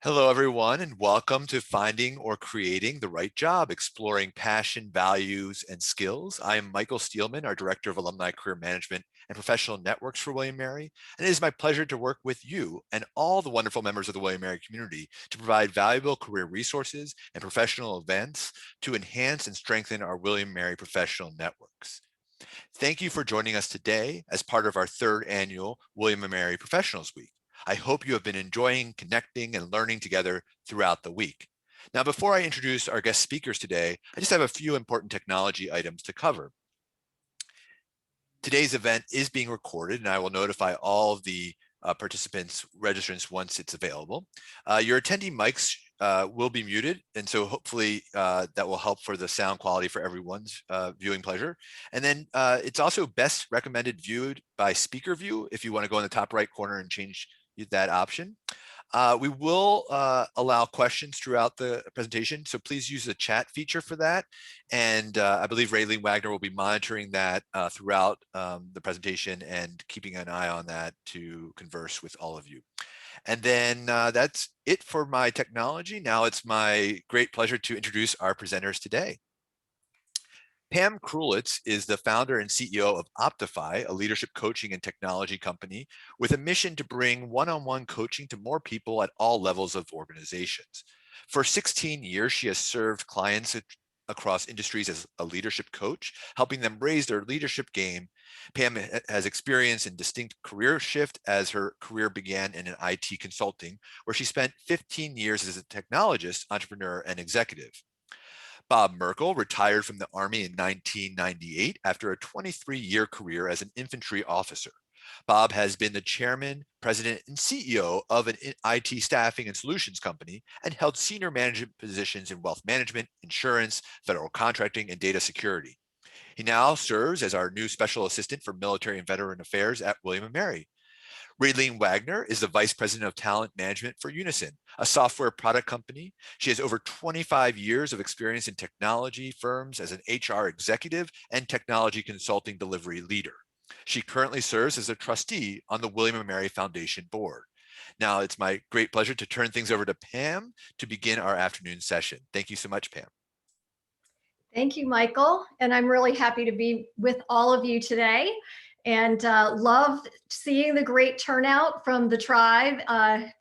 Hello, everyone, and welcome to Finding or Creating the Right Job, exploring passion, values, and skills. I am Michael Steelman, our Director of Alumni Career Management and Professional Networks for William & Mary, and it is my pleasure to work with you and all the wonderful members of the William & Mary community to provide valuable career resources and professional events to enhance and strengthen our William & Mary professional networks. Thank you for joining us today as part of our third annual William & Mary Professionals Week. I hope you have been enjoying connecting and learning together throughout the week. Now, before I introduce our guest speakers today, I just have a few important technology items to cover. Today's event is being recorded, and I will notify all of the participants, registrants once it's available. Your attendee mics will be muted, and so hopefully that will help for the sound quality for everyone's viewing pleasure. And then it's also best recommended viewed by speaker view if you want to go in the top right corner and change that option. We will allow questions throughout the presentation, so please use the chat feature for that. And I believe Raylene Wagner will be monitoring that throughout the presentation and keeping an eye on that to converse with all of you. And then that's it for my technology. Now it's my great pleasure to introduce our presenters today. Pam Krulitz is the founder and CEO of Optify, a leadership coaching and technology company with a mission to bring one-on-one coaching to more people at all levels of organizations. For 16 years, she has served clients across industries as a leadership coach, helping them raise their leadership game. Pam has experience in distinct career shift as her career began in an IT consulting, where she spent 15 years as a technologist, entrepreneur, and executive. Bob Merkel retired from the Army in 1998 after a 23-year career as an infantry officer. Bob has been the chairman, president, and CEO of an IT staffing and solutions company and held senior management positions in wealth management, insurance, federal contracting, and data security. He now serves as our new special assistant for military and veteran affairs at William & Mary. Raylene Wagner is the Vice President of Talent Management for Unison, a software product company. She has over 25 years of experience in technology firms as an HR executive and technology consulting delivery leader. She currently serves as a trustee on the William & Mary Foundation board. Now it's my great pleasure to turn things over to Pam to begin our afternoon session. Thank you so much, Pam. Thank you, Michael. And I'm really happy to be with all of you today. And love seeing the great turnout from the tribe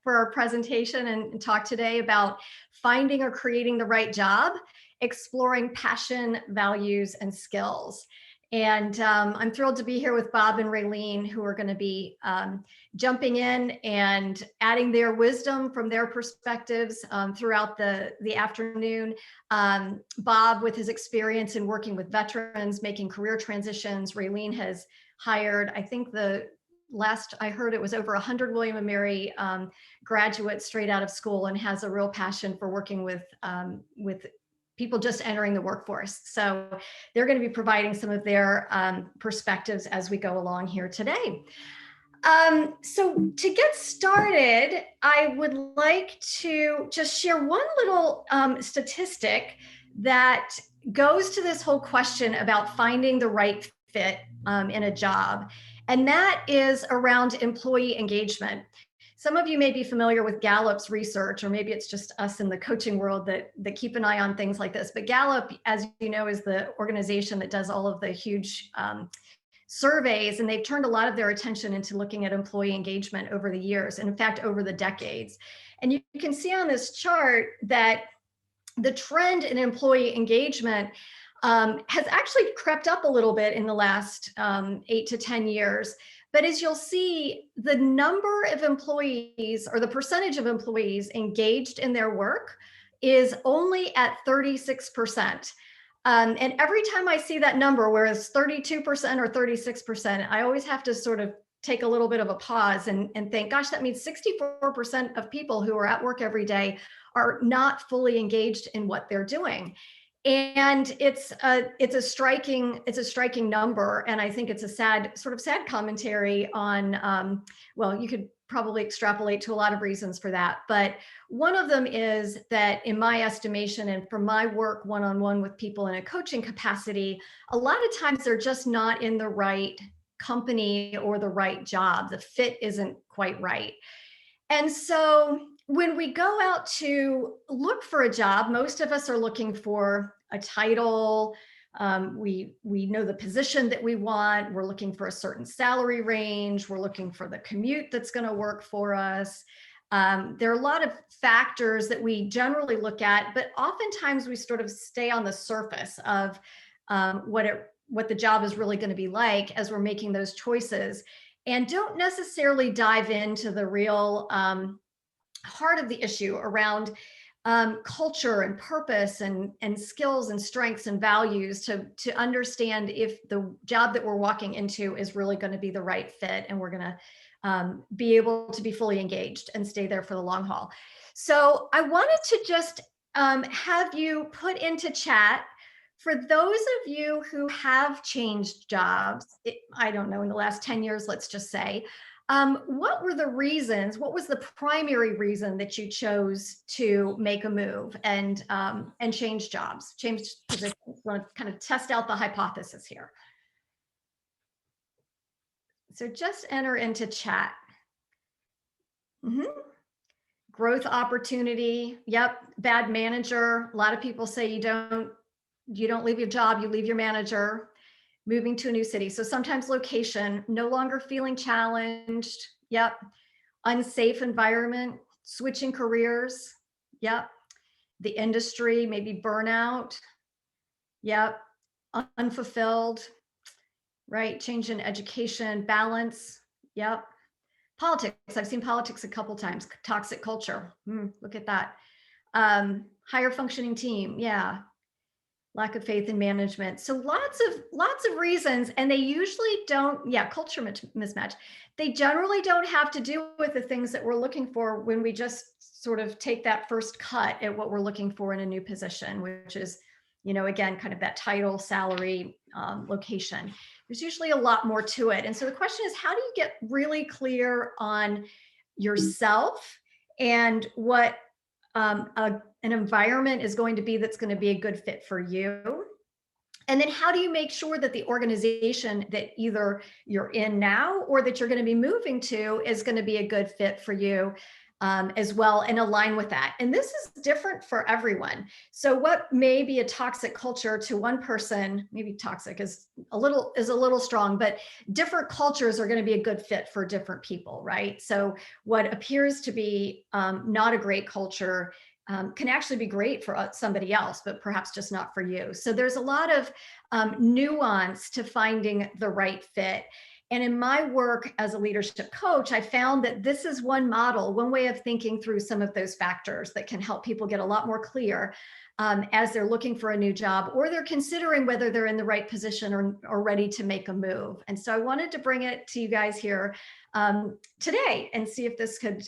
for our presentation and talk today about finding or creating the right job, exploring passion, values, and skills. And I'm thrilled to be here with Bob and Raylene, who are going to be jumping in and adding their wisdom from their perspectives throughout the afternoon. Bob, with his experience in working with veterans, making career transitions. Raylene has hired, I think the last I heard, it was over 100 William & Mary graduates straight out of school, and has a real passion for working with people just entering the workforce. So they're going to be providing some of their perspectives as we go along here today. So to get started, I would like to just share one little statistic that goes to this whole question about finding the right fit in a job, and that is around employee engagement. Some of you may be familiar with Gallup's research, or maybe it's just us in the coaching world that keep an eye on things like this. But Gallup, as you know, is the organization that does all of the huge surveys, and they've turned a lot of their attention into looking at employee engagement over the years, and in fact, over the decades. And you can see on this chart that the trend in employee engagement has actually crept up a little bit in the last 8 to 10 years. But as you'll see, the number of employees, or the percentage of employees engaged in their work, is only at 36%. And every time I see that number, where it's 32% or 36%, I always have to sort of take a little bit of a pause and think, gosh, that means 64% of people who are at work every day are not fully engaged in what they're doing. And it's a striking number, and I think it's a sad commentary on. Well, you could probably extrapolate to a lot of reasons for that, but one of them is that, in my estimation, and from my work one-on-one with people in a coaching capacity, a lot of times they're just not in the right company or the right job. The fit isn't quite right. And so when we go out to look for a job, most of us are looking for a title. We know the position that we want. We're looking for a certain salary range. We're looking for the commute that's going to work for us. There are a lot of factors that we generally look at, but oftentimes we sort of stay on the surface of what the job is really going to be like as we're making those choices, and don't necessarily dive into the real heart of the issue around culture and purpose and skills and strengths and values to understand if the job that we're walking into is really going to be the right fit and we're going to be able to be fully engaged and stay there for the long haul. So I wanted to just have you put into chat, for those of you who have changed jobs, I don't know, in the last 10 years, let's just say, what were the reasons? What was the primary reason that you chose to make a move and change jobs, change positions? Want to kind of test out the hypothesis here. So just enter into chat. Growth opportunity. Yep. Bad manager. A lot of people say you don't leave your job, you leave your manager. Moving to a new city. So sometimes location, no longer feeling challenged. Yep. Unsafe environment, switching careers. Yep. The industry, maybe burnout. Yep. Unfulfilled, right? Change in education, balance. Yep. Politics. I've seen politics a couple times. Toxic culture. Look at that. Higher functioning team. Yeah. Lack of faith in management. So lots of reasons, and they usually don't, culture mismatch. They generally don't have to do with the things that we're looking for when we just sort of take that first cut at what we're looking for in a new position, which is, again, kind of that title, salary, location. There's usually a lot more to it. And so the question is, how do you get really clear on yourself and what an environment is going to be that's going to be a good fit for you? And then how do you make sure that the organization that either you're in now or that you're going to be moving to is going to be a good fit for you as well, and align with that? And this is different for everyone. So what may be a toxic culture to one person, maybe toxic is a little strong, but different cultures are going to be a good fit for different people, right? So what appears to be not a great culture can actually be great for somebody else, but perhaps just not for you. So there's a lot of nuance to finding the right fit. And in my work as a leadership coach, I found that this is one model, one way of thinking through some of those factors that can help people get a lot more clear as they're looking for a new job, or they're considering whether they're in the right position or ready to make a move. And so I wanted to bring it to you guys here today and see if this could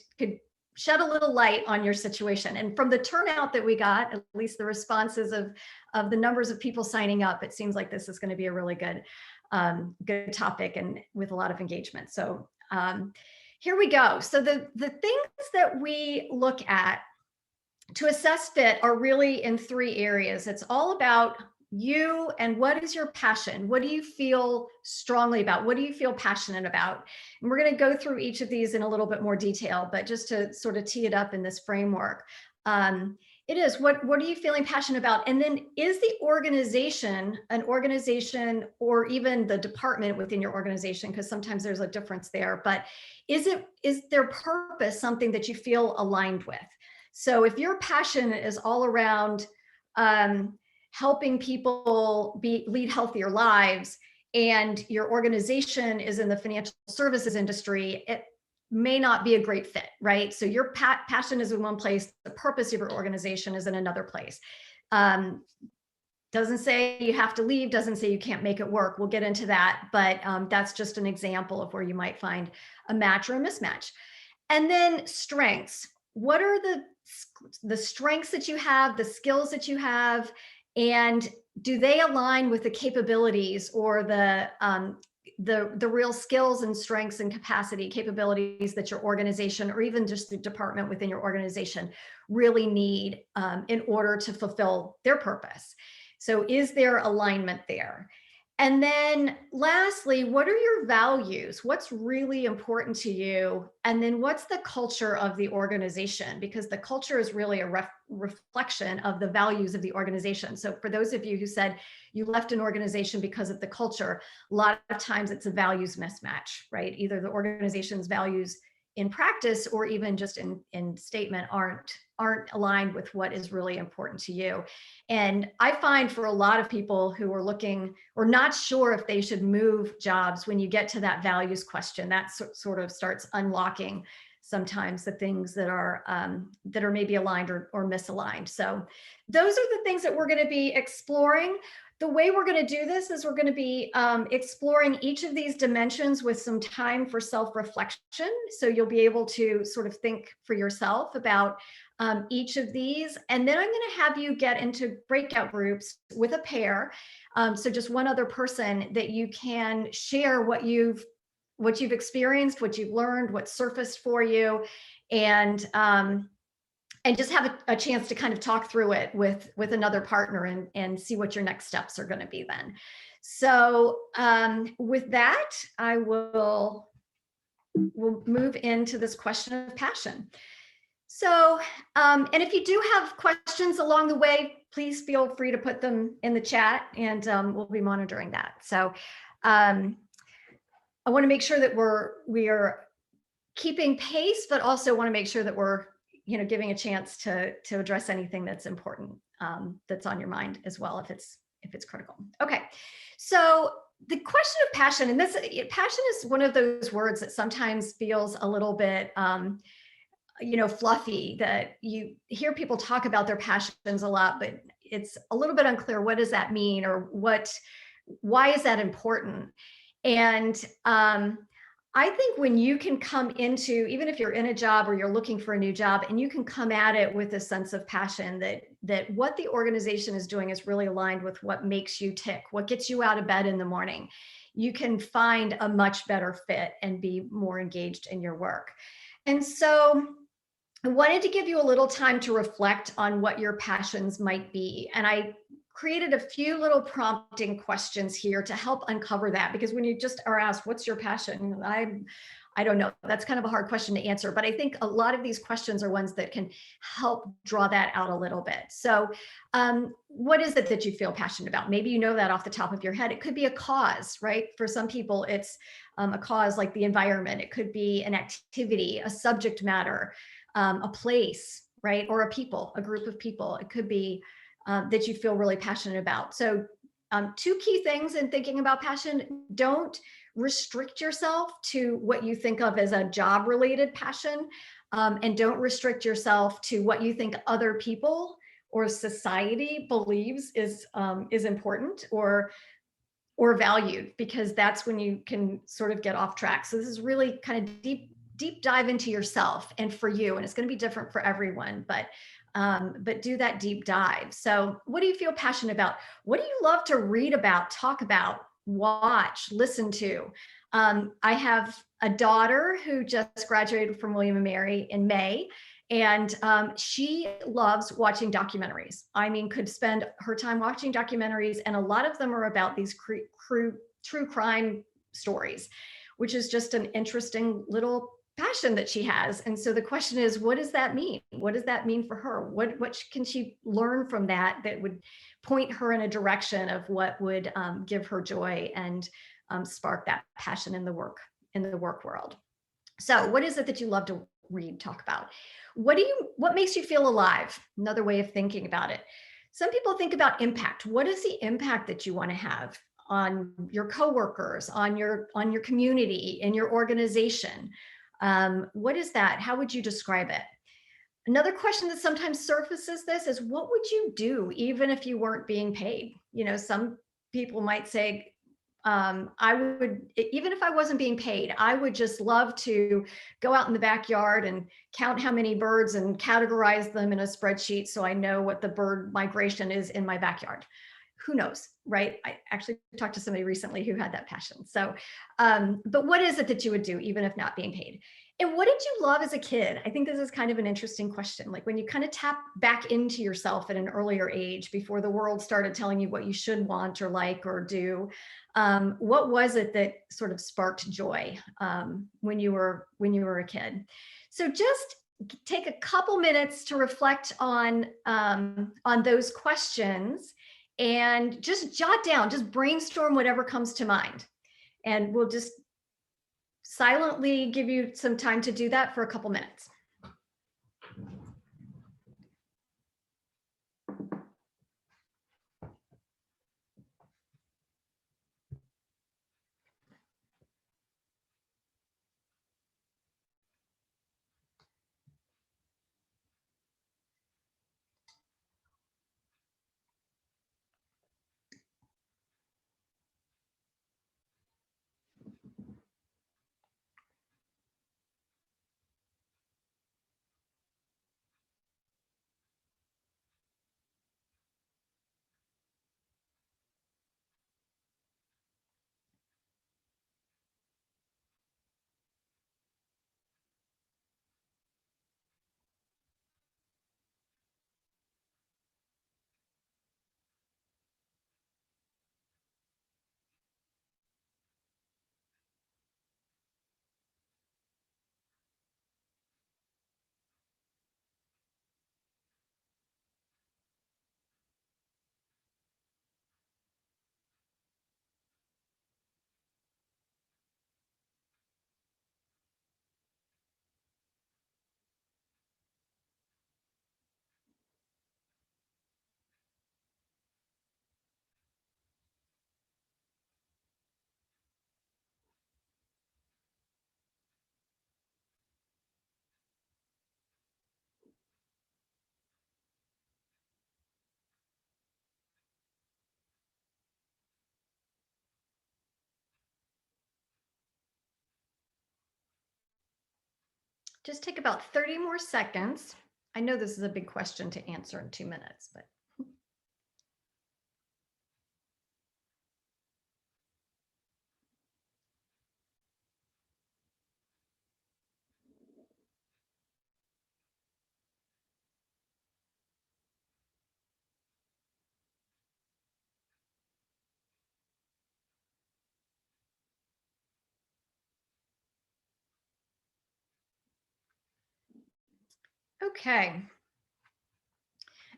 shed a little light on your situation. And from the turnout that we got, at least the responses of the numbers of people signing up, it seems like this is going to be a really good topic and with a lot of engagement. So here we go. So the things that we look at to assess fit are really in three areas. It's all about you and what is your passion? What do you feel strongly about? What do you feel passionate about? And we're going to go through each of these in a little bit more detail, but just to sort of tee it up in this framework. It is, what are you feeling passionate about? And then is the organization an organization, or even the department within your organization, because sometimes there's a difference there, but is their purpose something that you feel aligned with? So if your passion is all around helping people lead healthier lives, and your organization is in the financial services industry, it may not be a great fit, right? So your passion is in one place, the purpose of your organization is in another place. Doesn't say you have to leave, doesn't say you can't make it work. We'll get into that, but that's just an example of where you might find a match or a mismatch. And then strengths. What are the strengths that you have, the skills that you have, and do they align with the capabilities or the real skills and strengths and capabilities that your organization, or even just the department within your organization, really need in order to fulfill their purpose? So is there alignment there? And then lastly, what are your values? What's really important to you? And then what's the culture of the organization? Because the culture is really a reflection of the values of the organization. So for those of you who said you left an organization because of the culture, a lot of times it's a values mismatch, right? Either the organization's values in practice or even just in statement aren't aligned with what is really important to you. And I find for a lot of people who are looking or not sure if they should move jobs, when you get to that values question, that sort of starts unlocking sometimes the things that are maybe aligned or misaligned. So those are the things that we're going to be exploring. The way we're going to do this is we're going to be exploring each of these dimensions with some time for self-reflection. So you'll be able to sort of think for yourself about each of these. And then I'm going to have you get into breakout groups with a pair. So just one other person that you can share what you've experienced, what you've learned, what surfaced for you, and just have a chance to kind of talk through it with another partner and see what your next steps are going to be then. So with that, we'll move into this question of passion. So, and if you do have questions along the way, please feel free to put them in the chat, and we'll be monitoring that. So I want to make sure that we are keeping pace, but also want to make sure that we're giving a chance to address anything that's important, that's on your mind as well, if it's critical. Okay, so the question of passion, and passion is one of those words that sometimes feels a little bit fluffy, that you hear people talk about their passions a lot, but it's a little bit unclear, what does that mean, or why is that important? And I think when you can come into, even if you're in a job or you're looking for a new job, and you can come at it with a sense of passion, that what the organization is doing is really aligned with what makes you tick, what gets you out of bed in the morning, you can find a much better fit and be more engaged in your work. And so I wanted to give you a little time to reflect on what your passions might be. And I created a few little prompting questions here to help uncover that, because when you just are asked, what's your passion? I don't know. That's kind of a hard question to answer, but I think a lot of these questions are ones that can help draw that out a little bit. So what is it that you feel passionate about? Maybe you know that off the top of your head. It could be a cause, right? For some people, it's a cause like the environment. It could be an activity, a subject matter, a place, right? Or a group of people. It could be that you feel really passionate about. So two key things in thinking about passion: don't restrict yourself to what you think of as a job-related passion, and don't restrict yourself to what you think other people or society believes is important or valued, because that's when you can sort of get off track. So this is really kind of deep dive into yourself and for you, and it's going to be different for everyone, but do that deep dive. So what do you feel passionate about? What do you love to read about, talk about, watch, listen to? I have a daughter who just graduated from William & Mary in May, and she loves watching documentaries. I mean, could spend her time watching documentaries, and a lot of them are about these true crime stories, which is just an interesting little passion that she has. And so the question is, what does that mean? What does that mean for her? What can she learn from that would point her in a direction of what would give her joy and spark that passion in the work world? So what is it that you love to read, talk about? What makes you feel alive? Another way of thinking about it. Some people think about impact. What is the impact that you want to have on your coworkers, on your community, in your organization? What is that? How would you describe it? Another question that sometimes surfaces this is, what would you do even if you weren't being paid? Some people might say, I would, even if I wasn't being paid, I would just love to go out in the backyard and count how many birds and categorize them in a spreadsheet so I know what the bird migration is in my backyard. Who knows, right? I actually talked to somebody recently who had that passion. So, but what is it that you would do even if not being paid? And what did you love as a kid? I think this is kind of an interesting question. Like when you kind of tap back into yourself at an earlier age before the world started telling you what you should want or like or do, what was it that sort of sparked joy when you were a kid? So just take a couple minutes to reflect on those questions and just jot down, just brainstorm whatever comes to mind. And we'll just silently give you some time to do that for a couple minutes. Just take about 30 more seconds. I know this is a big question to answer in 2 minutes, but okay.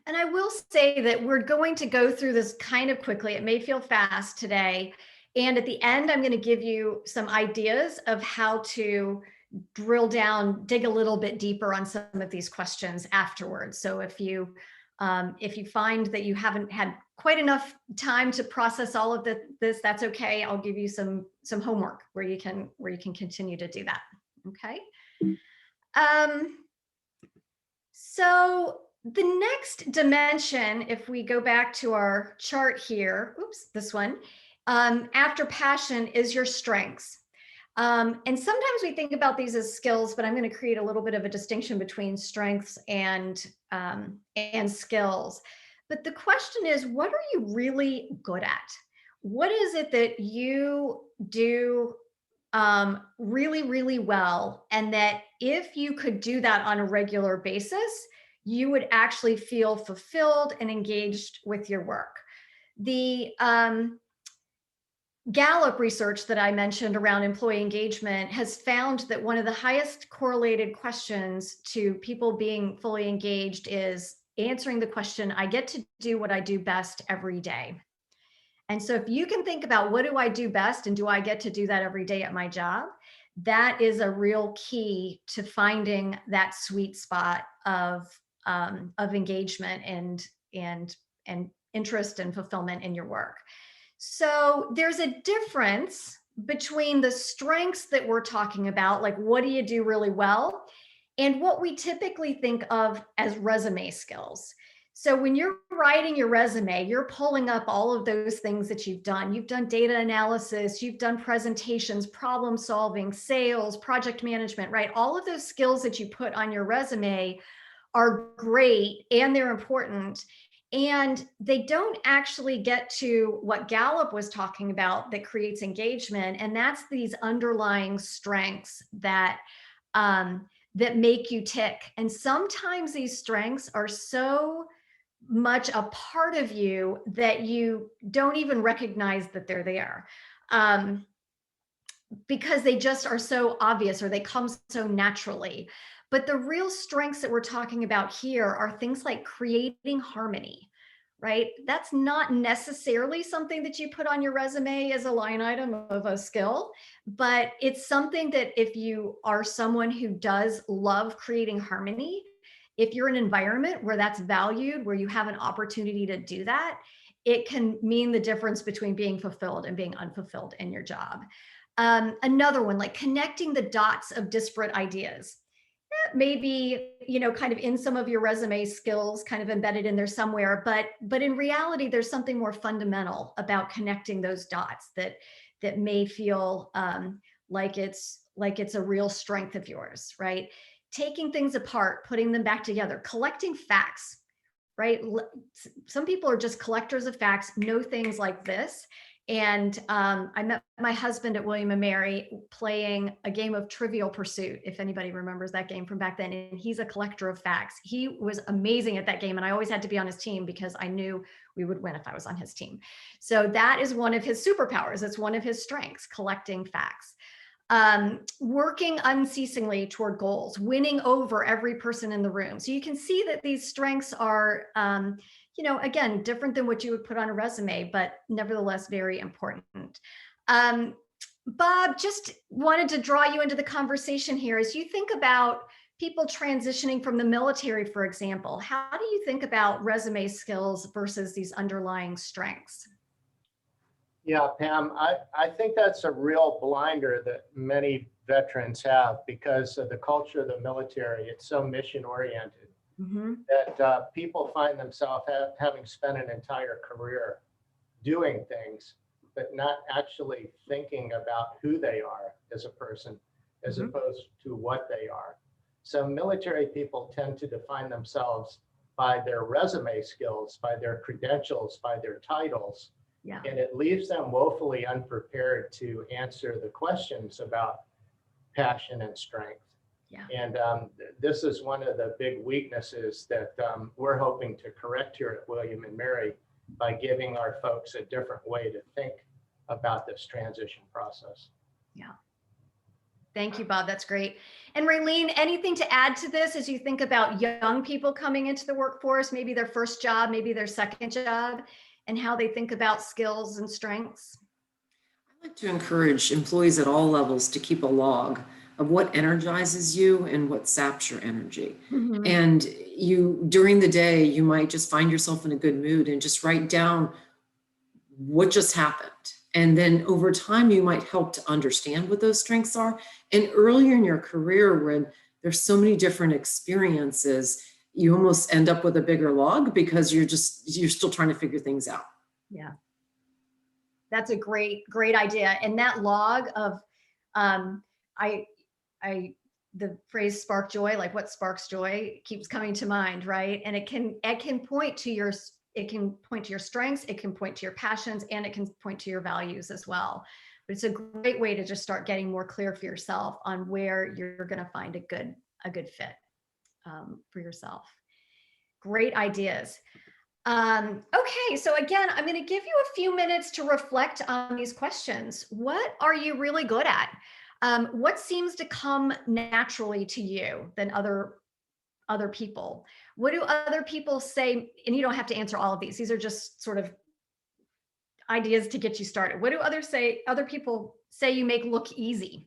And I will say that we're going to go through this kind of quickly. It may feel fast today. And at the end, I'm going to give you some ideas of how to drill down, dig a little bit deeper on some of these questions afterwards. So if you find that you haven't had quite enough time to process all of this, that's okay. I'll give you some homework where you can continue to do that. Okay. So the next dimension, if we go back to our chart here, oops, this one, after passion is your strengths. And sometimes we think about these as skills, but I'm going to create a little bit of a distinction between strengths and skills. But the question is, what are you really good at? What is it that you do really, really well? And that if you could do that on a regular basis, you would actually feel fulfilled and engaged with your work. The Gallup research that I mentioned around employee engagement has found that one of the highest correlated questions to people being fully engaged is answering the question, I get to do what I do best every day. And so if you can think about what do I do best and do I get to do that every day at my job, that is a real key to finding that sweet spot of engagement and interest and fulfillment in your work. So there's a difference between the strengths that we're talking about, like what do you do really well, and what we typically think of as resume skills. So when you're writing your resume, you're pulling up all of those things that you've done. You've done data analysis, you've done presentations, problem solving, sales, project management, right? All of those skills that you put on your resume are great and they're important. And they don't actually get to what Gallup was talking about that creates engagement. And that's these underlying strengths that that make you tick. And sometimes these strengths are so much a part of you that you don't even recognize that they're there. Because they just are so obvious or they come so naturally. But the real strengths that we're talking about here are things like creating harmony, right? That's not necessarily something that you put on your resume as a line item of a skill, but it's something that if you are someone who does love creating harmony, if you're in an environment where that's valued, where you have an opportunity to do that, it can mean the difference between being fulfilled and being unfulfilled in your job. Another one, like connecting the dots of disparate ideas. Maybe, kind of in some of your resume skills, kind of embedded in there somewhere, but in reality, there's something more fundamental about connecting those dots that may feel like it's a real strength of yours, right? Taking things apart, putting them back together, collecting facts, right? Some people are just collectors of facts, know things like this. And I met my husband at William and Mary playing a game of Trivial Pursuit, if anybody remembers that game from back then. And he's a collector of facts. He was amazing at that game. And I always had to be on his team because I knew we would win if I was on his team. So that is one of his superpowers. It's one of his strengths, collecting facts. Working unceasingly toward goals, winning over every person in the room. So you can see that these strengths are, again, different than what you would put on a resume, but nevertheless very important. Bob, just wanted to draw you into the conversation here. As you think about people transitioning from the military, for example, how do you think about resume skills versus these underlying strengths? Yeah, Pam, I think that's a real blinder that many veterans have because of the culture of the military. It's so mission oriented that people find themselves having spent an entire career doing things, but not actually thinking about who they are as a person, as opposed to what they are. So military people tend to define themselves by their resume skills, by their credentials, by their titles. Yeah. And it leaves them woefully unprepared to answer the questions about passion and strength. Yeah. And this is one of the big weaknesses that we're hoping to correct here at William and Mary by giving our folks a different way to think about this transition process. Yeah. Thank you, Bob. That's great. And Raylene, anything to add to this as you think about young people coming into the workforce, maybe their first job, maybe their second job, and how they think about skills and strengths? I like to encourage employees at all levels to keep a log of what energizes you and what saps your energy. And you, during the day, you might just find yourself in a good mood and just write down what just happened. And then over time, you might help to understand what those strengths are. And earlier in your career, when there's so many different experiences, you almost end up with a bigger log because you're still trying to figure things out. Yeah. That's a great idea. And that log of, the phrase spark joy, like what sparks joy keeps coming to mind, right? And it can point to your strengths, it can point to your passions, and it can point to your values as well. But it's a great way to just start getting more clear for yourself on where you're going to find a good fit for yourself. Great ideas. Okay, so again, I'm going to give you a few minutes to reflect on these questions. What are you really good at? What seems to come naturally to you than other people? What do other people say? And you don't have to answer all of these. These are just sort of ideas to get you started. What do other people say you make look easy?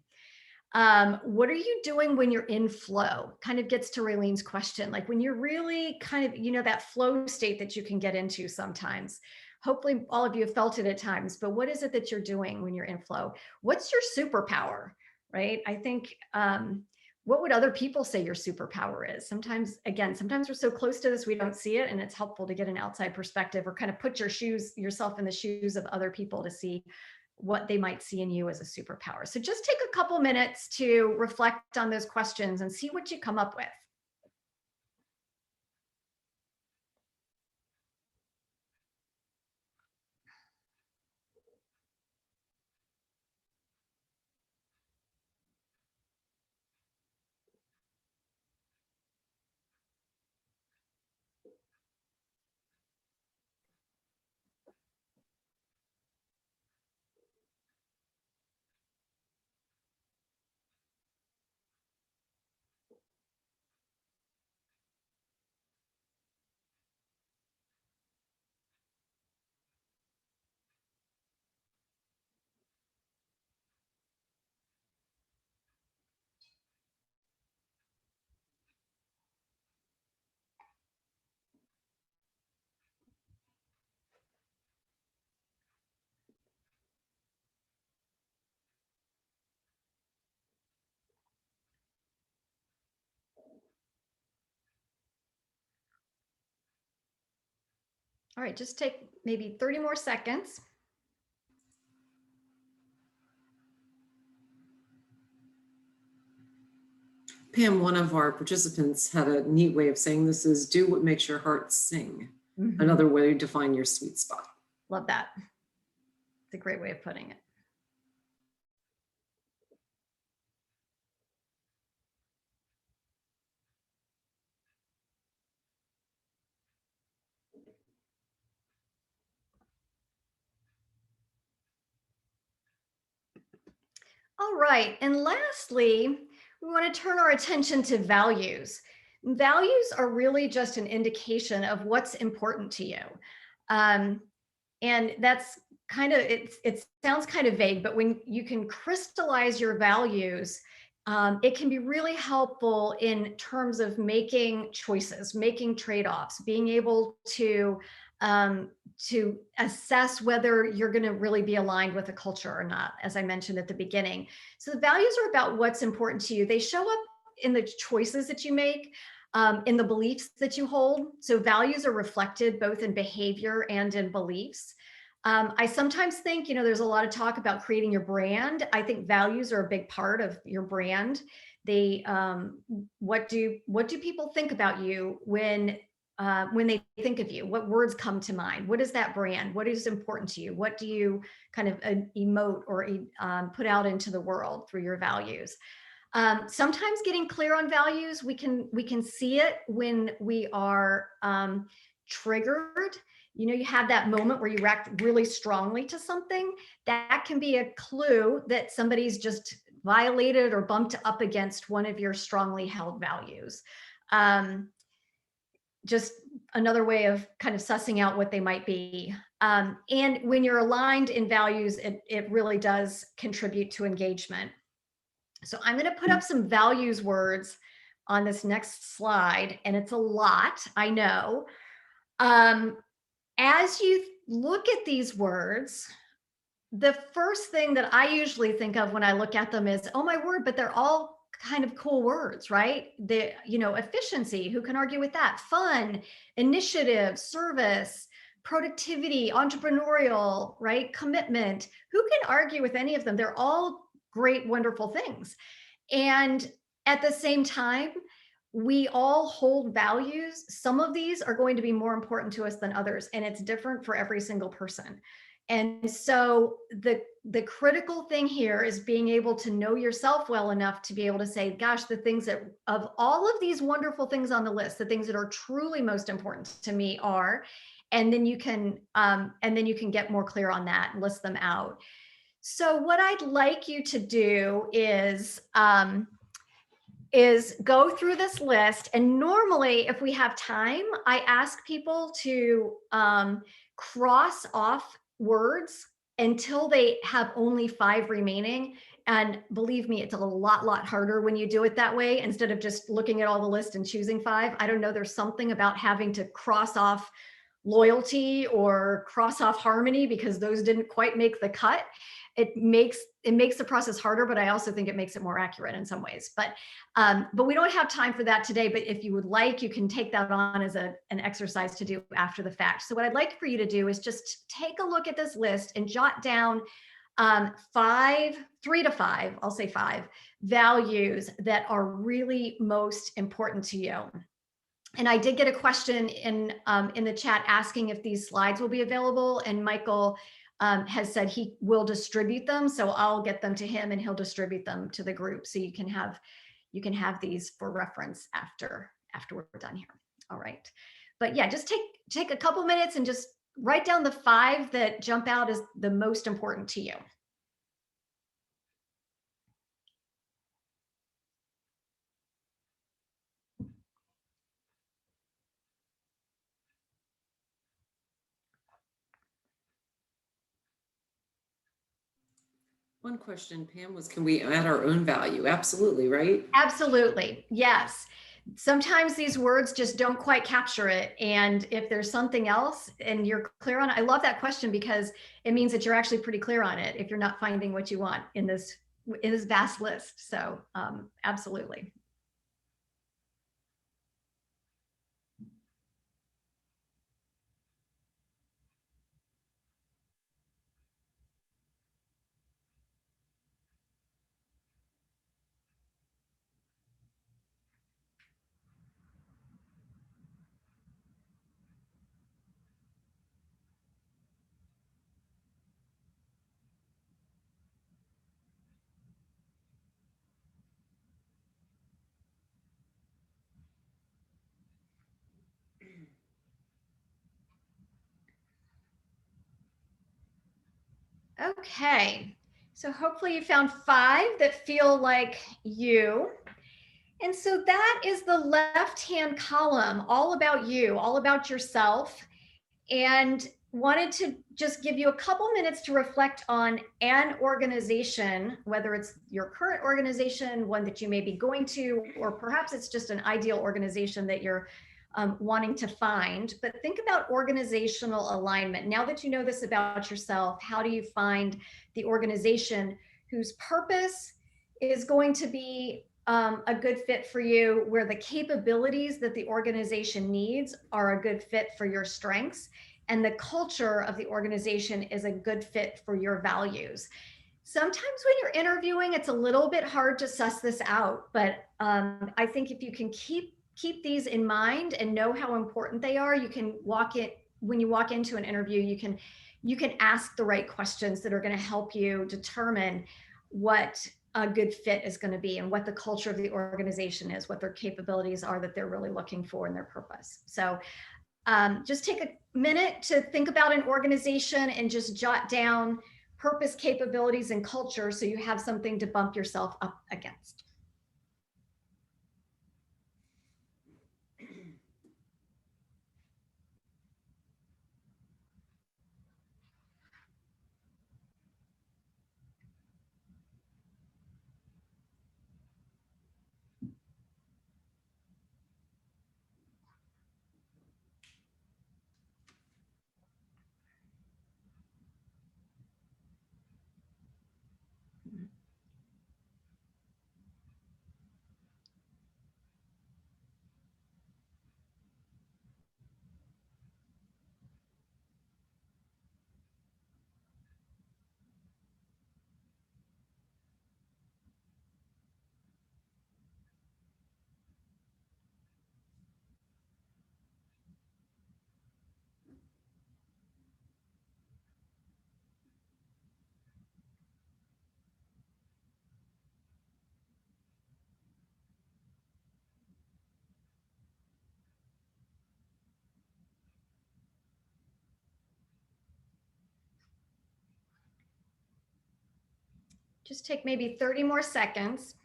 What are you doing when you're in flow? Kind of gets to Raylene's question, like when you're really kind of, that flow state that you can get into sometimes. Hopefully all of you have felt it at times, but what is it that you're doing when you're in flow? What's your superpower, right? I think, what would other people say your superpower is? Sometimes we're so close to this, we don't see it. And it's helpful to get an outside perspective or kind of put yourself in the shoes of other people to see what they might see in you as a superpower. So just take a couple minutes to reflect on those questions and see what you come up with. All right, just take maybe 30 more seconds. Pam, one of our participants had a neat way of saying this is do what makes your heart sing. Another way to find your sweet spot. Love that. It's a great way of putting it. All right, and lastly, we want to turn our attention to values. Values are really just an indication of what's important to you. And that's kind of, it sounds kind of vague, but when you can crystallize your values, it can be really helpful in terms of making choices, making trade-offs, being able to assess whether you're going to really be aligned with a culture or not, as I mentioned at the beginning. So the values are about what's important to you. They show up in the choices that you make, in the beliefs that you hold. So values are reflected both in behavior and in beliefs. I sometimes think, there's a lot of talk about creating your brand. I think values are a big part of your brand. They, what do people think about you when they think of you? What words come to mind? What is that brand? What is important to you? What do you kind of emote or put out into the world through your values? Sometimes getting clear on values, we can see it when we are triggered. You have that moment where you react really strongly to something. That can be a clue that somebody's just violated or bumped up against one of your strongly held values. Just another way of kind of sussing out what they might be. And when you're aligned in values, it really does contribute to engagement. So I'm going to put up some values words on this next slide, and it's a lot, I know. As you look at these words, the first thing that I usually think of when I look at them is, oh my word, but they're all kind of cool words, right? Efficiency, who can argue with that? Fun, initiative, service, productivity, entrepreneurial, right? Commitment. Who can argue with any of them? They're all great, wonderful things. And at the same time, we all hold values. Some of these are going to be more important to us than others, and it's different for every single person. And so the critical thing here is being able to know yourself well enough to be able to say, gosh, the things that, of all of these wonderful things on the list, the things that are truly most important to me are, and then you can get more clear on that and list them out. So what I'd like you to do is go through this list. And normally, if we have time, I ask people to cross off words until they have only 5 remaining. And believe me, it's a lot harder when you do it that way, instead of just looking at all the list and choosing 5. I don't know, there's something about having to cross off loyalty or cross off harmony because those didn't quite make the cut. It makes the process harder, but I also think it makes it more accurate in some ways. But we don't have time for that today. But if you would like, you can take that on as an exercise to do after the fact. So what I'd like for you to do is just take a look at this list and jot down 3 to 5, I'll say 5 values that are really most important to you. And I did get a question in the chat asking if these slides will be available, and Michael has said he will distribute them. So I'll get them to him and he'll distribute them to the group. So you can have these for reference after we're done here. All right. But yeah, just take a couple minutes and just write down the 5 that jump out as the most important to you. One question, Pam, was can we add our own value? Absolutely, right? Absolutely. Yes. Sometimes these words just don't quite capture it. And if there's something else and you're clear on it, I love that question because it means that you're actually pretty clear on it if you're not finding what you want in this vast list. So absolutely. Okay, so hopefully you found 5 that feel like you. And so that is the left-hand column, all about you, all about yourself. And wanted to just give you a couple minutes to reflect on an organization, whether it's your current organization, one that you may be going to, or perhaps it's just an ideal organization that you're wanting to find. But think about organizational alignment. Now that you know this about yourself, how do you find the organization whose purpose is going to be a good fit for you, where the capabilities that the organization needs are a good fit for your strengths, and the culture of the organization is a good fit for your values. Sometimes when you're interviewing, it's a little bit hard to suss this out, but I think if you can keep these in mind and know how important they are, you can when you walk into an interview, you can ask the right questions that are going to help you determine what a good fit is going to be and what the culture of the organization is, what their capabilities are that they're really looking for in their purpose. So just take a minute to think about an organization and just jot down purpose, capabilities, and culture so you have something to bump yourself up against. Just take maybe 30 more seconds.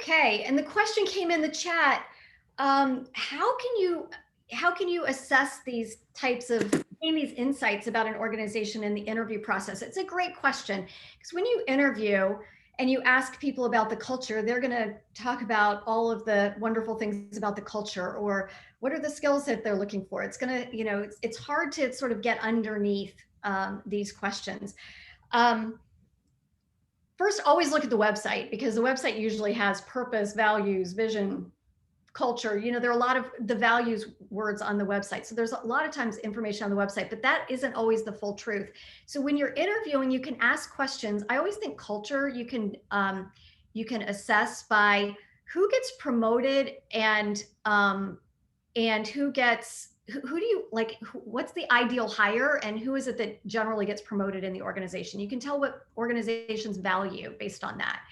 Okay, and the question came in the chat. How can you assess these types of gain these insights about an organization in the interview process? It's a great question, because when you interview and you ask people about the culture, they're going to talk about all of the wonderful things about the culture, or what are the skills that they're looking for. It's going to, it's hard to sort of get underneath these questions. First, always look at the website, because the website usually has purpose, values, vision, culture. There are a lot of the values words on the website. So there's a lot of times information on the website, but that isn't always the full truth. So when you're interviewing, you can ask questions. I always think culture, you can assess by who gets promoted and who do you like, what's the ideal hire, and who is it that generally gets promoted in the organization. You can tell what organizations value based on that.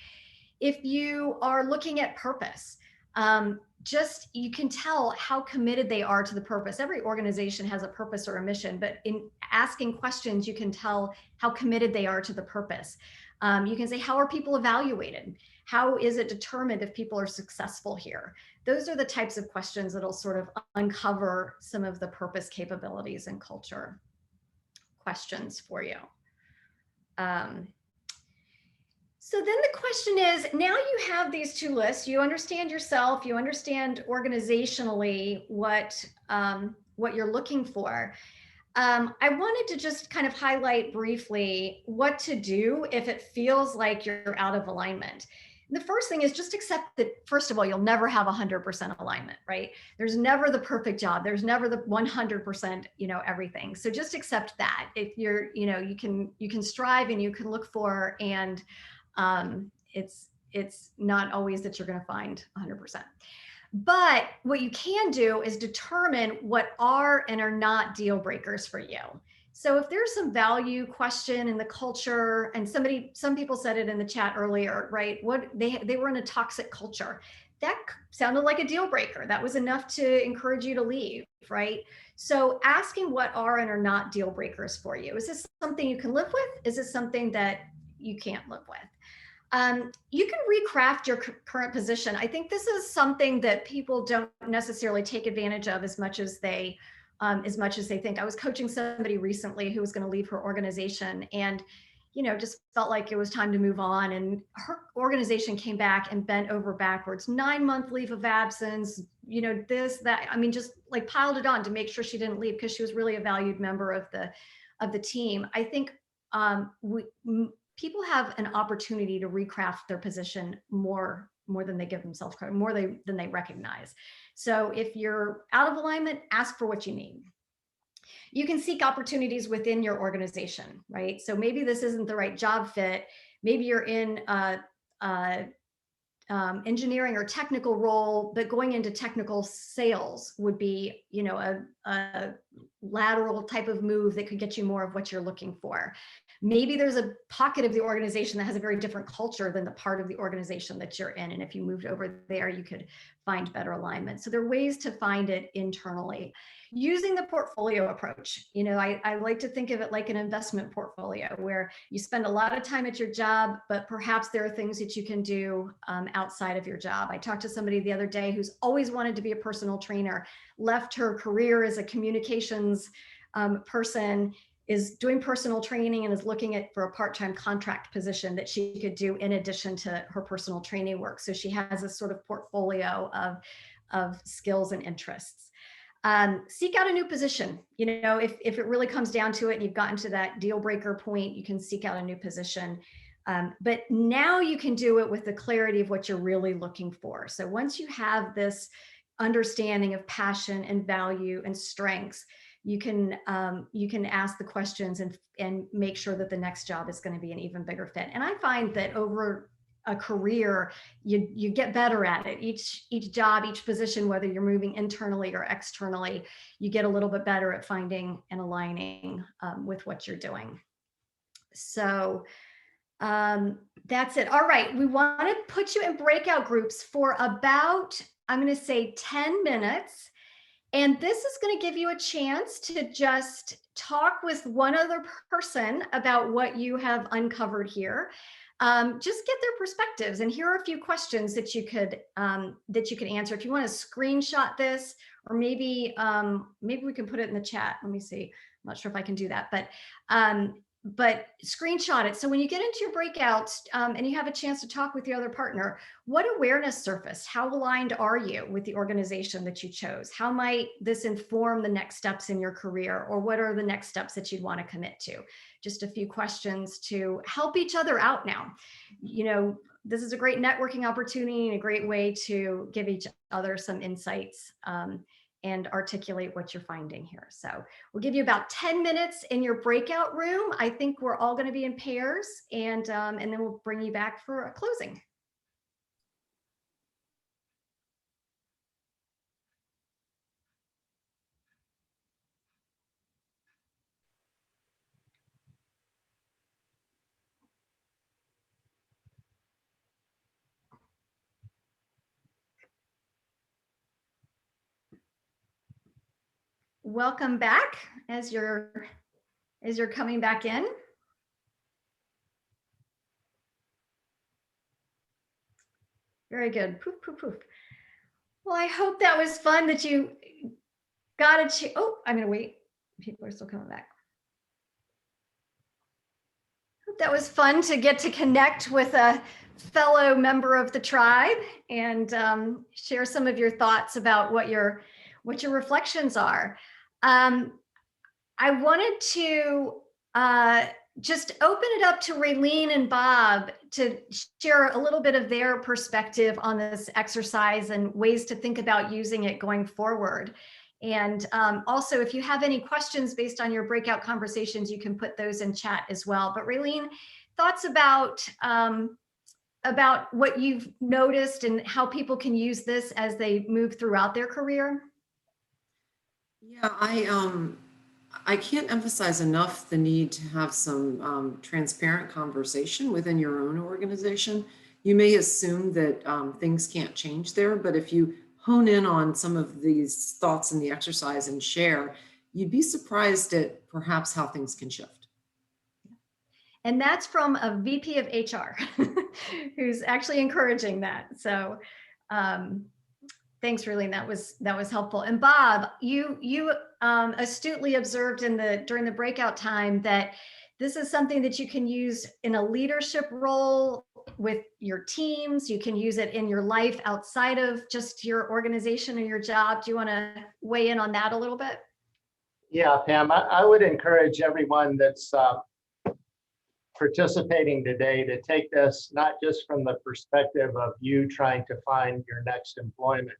If you are looking at purpose, you can tell how committed they are to the purpose. Every organization has a purpose or a mission, but in asking questions, you can tell how committed they are to the purpose. You can say, how are people evaluated? How is it determined if people are successful here? Those are the types of questions that'll sort of uncover some of the purpose, capabilities, and culture questions for you. So then the question is, now you have these two lists, you understand yourself, you understand organizationally what you're looking for. I wanted to just kind of highlight briefly what to do if it feels like you're out of alignment. The first thing is just accept that, first of all, you'll never have 100% alignment, right? There's never the perfect job. There's never the 100%, everything. So just accept that. If you're, you can strive and you can look for, and it's not always that you're going to find 100%. But what you can do is determine what are and are not deal breakers for you. So if there's some value question in the culture, and some people said it in the chat earlier, right? What they were in a toxic culture. That sounded like a deal breaker. That was enough to encourage you to leave, right? So asking what are and are not deal breakers for you. Is this something you can live with? Is this something that you can't live with? You can recraft your current position. I think this is something that people don't necessarily take advantage of as much as they think. I was coaching somebody recently who was going to leave her organization, and just felt like it was time to move on. And her organization came back and bent over backwards, 9-month leave of absence, this, that. I mean, just like piled it on to make sure she didn't leave, because she was really a valued member of the team. I think people have an opportunity to recraft their position more than they give themselves credit, than they recognize. So if you're out of alignment, ask for what you need. You can seek opportunities within your organization, right? So maybe this isn't the right job fit. Maybe you're in engineering or technical role, but going into technical sales would be, a lateral type of move that could get you more of what you're looking for. Maybe there's a pocket of the organization that has a very different culture than the part of the organization that you're in. And if you moved over there, you could find better alignment. So there are ways to find it internally. Using the portfolio approach, I like to think of it like an investment portfolio, where you spend a lot of time at your job, but perhaps there are things that you can do outside of your job. I talked to somebody the other day who's always wanted to be a personal trainer, left her career as a communications person, is doing personal training, and is looking for a part-time contract position that she could do in addition to her personal training work. So she has a sort of portfolio of skills and interests. Seek out a new position. If it really comes down to it and you've gotten to that deal breaker point, you can seek out a new position. But now you can do it with the clarity of what you're really looking for. So once you have this understanding of passion and value and strengths, you can ask the questions and make sure that the next job is going to be an even bigger fit. And I find that over a career, you get better at it. Each job, each position, whether you're moving internally or externally, you get a little bit better at finding and aligning with what you're doing. So that's it. All right, we want to put you in breakout groups for about, I'm going to say 10 minutes. And this is going to give you a chance to just talk with one other person about what you have uncovered here. Just get their perspectives. And here are a few questions that you could answer. If you want to screenshot this, or maybe we can put it in the chat. Let me see. I'm not sure if I can do that, but screenshot it. So when you get into your breakouts and you have a chance to talk with your other partner, what awareness surfaced? How aligned are you with the organization that you chose? How might this inform the next steps in your career? Or what are the next steps that you'd want to commit to? Just a few questions to help each other out now. This is a great networking opportunity and a great way to give each other some insights and articulate what you're finding here. So we'll give you about 10 minutes in your breakout room. I think we're all going to be in pairs, and then we'll bring you back for a closing. Welcome back as you're coming back in. Very good. Poof, poof, poof. Well, I hope that was fun, that you got a chance. Oh, I'm going to wait. People are still coming back. Hope that was fun to get to connect with a fellow member of the tribe and share some of your thoughts about what your reflections are. I wanted to just open it up to Raylene and Bob to share a little bit of their perspective on this exercise and ways to think about using it going forward. And also, if you have any questions based on your breakout conversations, you can put those in chat as well. But Raylene, thoughts about what you've noticed and how people can use this as they move throughout their career? Yeah, I can't emphasize enough the need to have some transparent conversation within your own organization. You may assume that things can't change there, but if you hone in on some of these thoughts in the exercise and share, you'd be surprised at perhaps how things can shift. And that's from a VP of HR who's actually encouraging that. So thanks, Raylene. That was helpful. And Bob, you astutely observed during the breakout time that this is something that you can use in a leadership role with your teams. You can use it in your life outside of just your organization or your job. Do you want to weigh in on that a little bit? Yeah, Pam, I would encourage everyone that's participating today to take this not just from the perspective of you trying to find your next employment,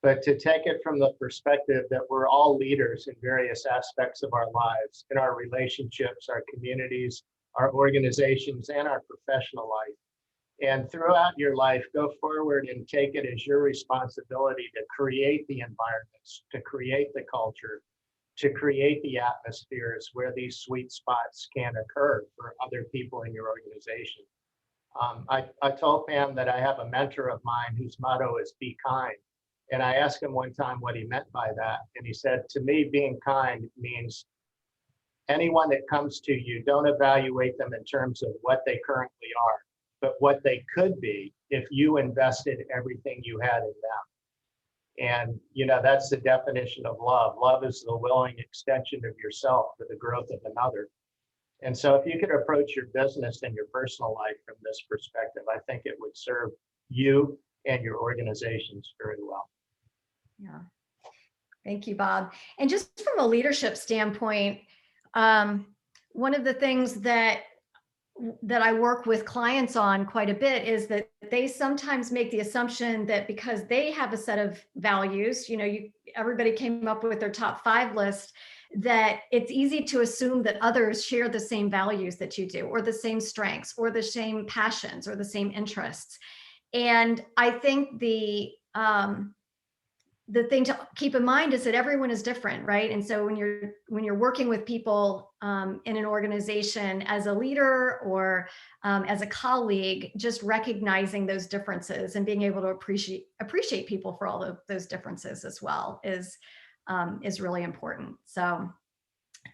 but to take it from the perspective that we're all leaders in various aspects of our lives, in our relationships, our communities, our organizations, and our professional life. And throughout your life, go forward and take it as your responsibility to create the environments, to create the culture, to create the atmospheres where these sweet spots can occur for other people in your organization. I told Pam that I have a mentor of mine whose motto is "Be kind." And I asked him one time what he meant by that. And he said, to me, being kind means anyone that comes to you, don't evaluate them in terms of what they currently are, but what they could be if you invested everything you had in them. And, you know, that's the definition of love. Love is the willing extension of yourself for the growth of another. And so if you could approach your business and your personal life from this perspective, I think it would serve you and your organizations very well. Yeah. Thank you, Bob. And just from a leadership standpoint, one of the things that I work with clients on quite a bit is that they sometimes make the assumption that because they have a set of values, you know, everybody came up with their top 5 list, that it's easy to assume that others share the same values that you do, or the same strengths, or the same passions, or the same interests. And I think the thing to keep in mind is that everyone is different, right? And so when you're working with people in an organization as a leader or as a colleague, just recognizing those differences and being able to appreciate people for all of those differences as well is really important. So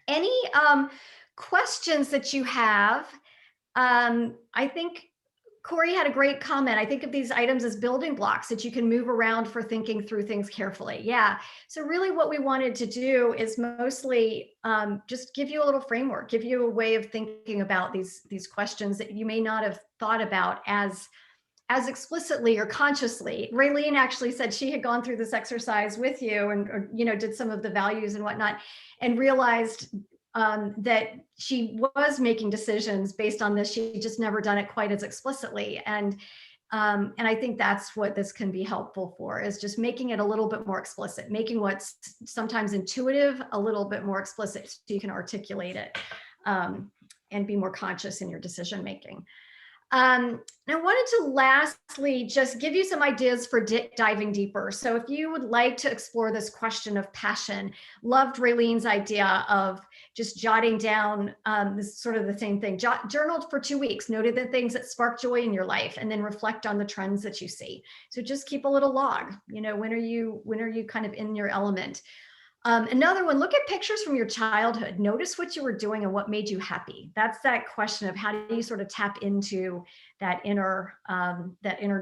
any questions that you have? I think Corey had a great comment. I think of these items as building blocks that you can move around for thinking through things carefully. Yeah. So really what we wanted to do is mostly just give you a little framework, give you a way of thinking about these questions that you may not have thought about as explicitly or consciously. Raylene actually said she had gone through this exercise with you and you know, did some of the values and whatnot, and realized that she was making decisions based on this. She just never done it quite as explicitly. And I think that's what this can be helpful for, is just making it a little bit more explicit, making what's sometimes intuitive a little bit more explicit so you can articulate it and be more conscious in your decision making. I wanted to lastly just give you some ideas for diving deeper. So if you would like to explore this question of passion, loved Raylene's idea of just jotting down this sort of the same thing. Journaled for 2 weeks, noted the things that spark joy in your life, and then reflect on the trends that you see. So just keep a little log. You know, when are you kind of in your element? Another one, look at pictures from your childhood. Notice what you were doing and what made you happy. That's that question of how do you sort of tap into that inner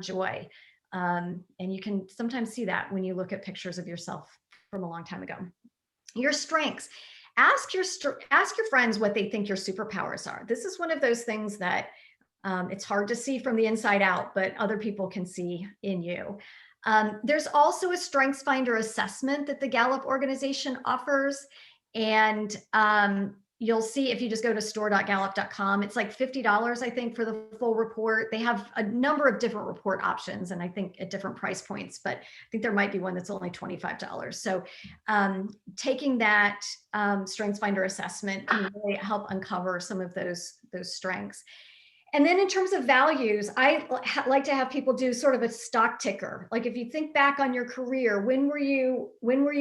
joy. And you can sometimes see that when you look at pictures of yourself from a long time ago. Your strengths. Ask your friends what they think your superpowers are. This is one of those things that it's hard to see from the inside out, but other people can see in you. There's also a StrengthsFinder assessment that the Gallup organization offers. And you'll see if you just go to store.gallup.com, it's like $50, I think, for the full report. They have a number of different report options, and I think at different price points, but I think there might be one that's only $25. So taking that StrengthsFinder assessment can really help uncover some of those strengths. And then in terms of values, I like to have people do sort of a stock ticker. Like if you think back on your career, when were you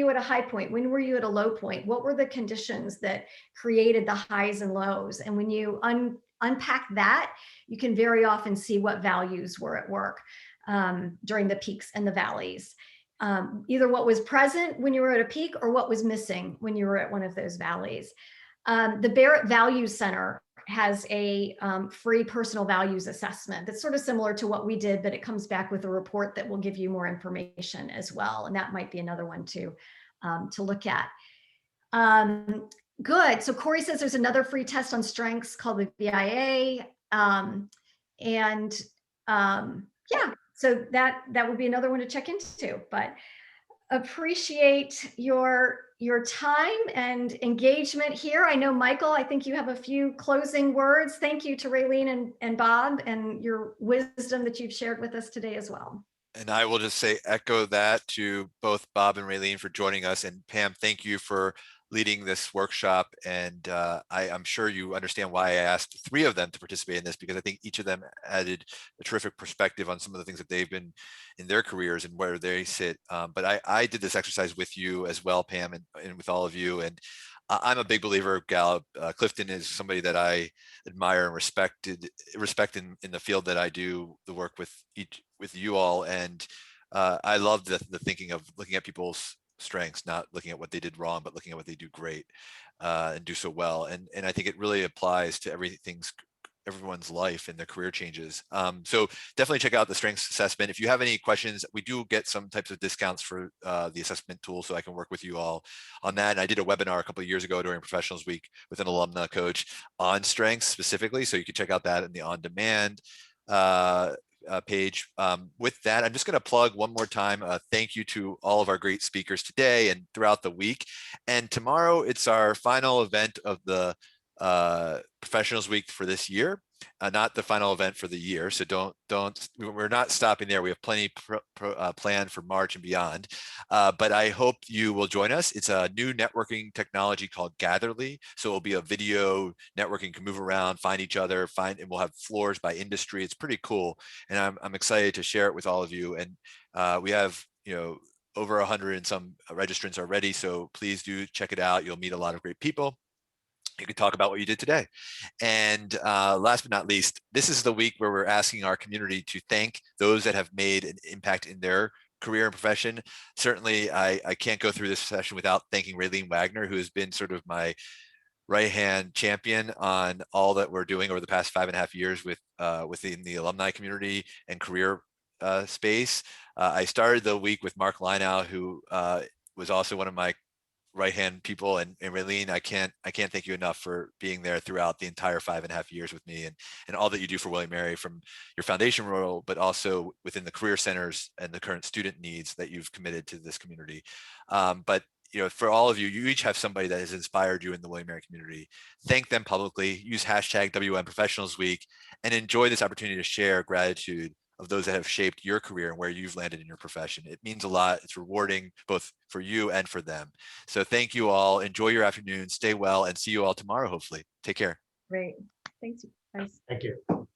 at a high point? When were you at a low point? What were the conditions that created the highs and lows? And when you unpack that, you can very often see what values were at work during the peaks and the valleys. Either what was present when you were at a peak or what was missing when you were at one of those valleys. The Barrett Values Center has a free personal values assessment that's sort of similar to what we did, but it comes back with a report that will give you more information as well. And that might be another one to look at. Good. So Corey says there's another free test on strengths called the VIA. Yeah, so that would be another one to check into. But appreciate your time and engagement here. I know, Michael, I think you have a few closing words. Thank you to Raylene and Bob and your wisdom that you've shared with us today as well. And I will just say, echo that to both Bob and Raylene for joining us. And Pam, thank you for leading this workshop. And I'm sure you understand why I asked 3 of them to participate in this, because I think each of them added a terrific perspective on some of the things that they've been in their careers and where they sit. But I did this exercise with you as well, Pam, and with all of you. And I'm a big believer of Gallup. Clifton is somebody that I admire and respect in the field that I do the work with you all. And I love the thinking of looking at people's strengths, not looking at what they did wrong, but looking at what they do great and do so well. And I think it really applies to everyone's life and their career changes. So definitely check out the strengths assessment. If you have any questions, we do get some types of discounts for the assessment tool, so I can work with you all on that. And I did a webinar a couple of years ago during Professionals Week with an alumna coach on strengths specifically, so you can check out that in the on-demand page. With that, I'm just going to plug one more time. Thank you to all of our great speakers today and throughout the week. And tomorrow, it's our final event of the Professionals Week for this year, not the final event for the year. So we're not stopping there. We have plenty planned for March and beyond. But I hope you will join us. It's a new networking technology called Gatherly. So it'll be a video networking, can move around, find each other, and we'll have floors by industry. It's pretty cool. And I'm excited to share it with all of you. And we have, over 100 and some registrants already. So please do check it out. You'll meet a lot of great people. You can talk about what you did today. And last but not least, this is the week where we're asking our community to thank those that have made an impact in their career and profession. Certainly, I can't go through this session without thanking Raylene Wagner, who has been sort of my right-hand champion on all that we're doing over the past 5.5 years within the alumni community and career space. I started the week with Mark Lineau, who was also one of my right-hand people, and Raylene, I can't thank you enough for being there throughout the entire 5.5 years with me, and all that you do for William & Mary, from your foundation role, but also within the career centers and the current student needs that you've committed to this community. But for all of you, you each have somebody that has inspired you in the William & Mary community. Thank them publicly. Use hashtag WM Professionals Week, and enjoy this opportunity to share gratitude of those that have shaped your career and where you've landed in your profession. It means a lot. It's rewarding both for you and for them. So thank you all. Enjoy your afternoon. Stay well, and see you all tomorrow, hopefully. Take care. Great. Thanks, guys. Thank you.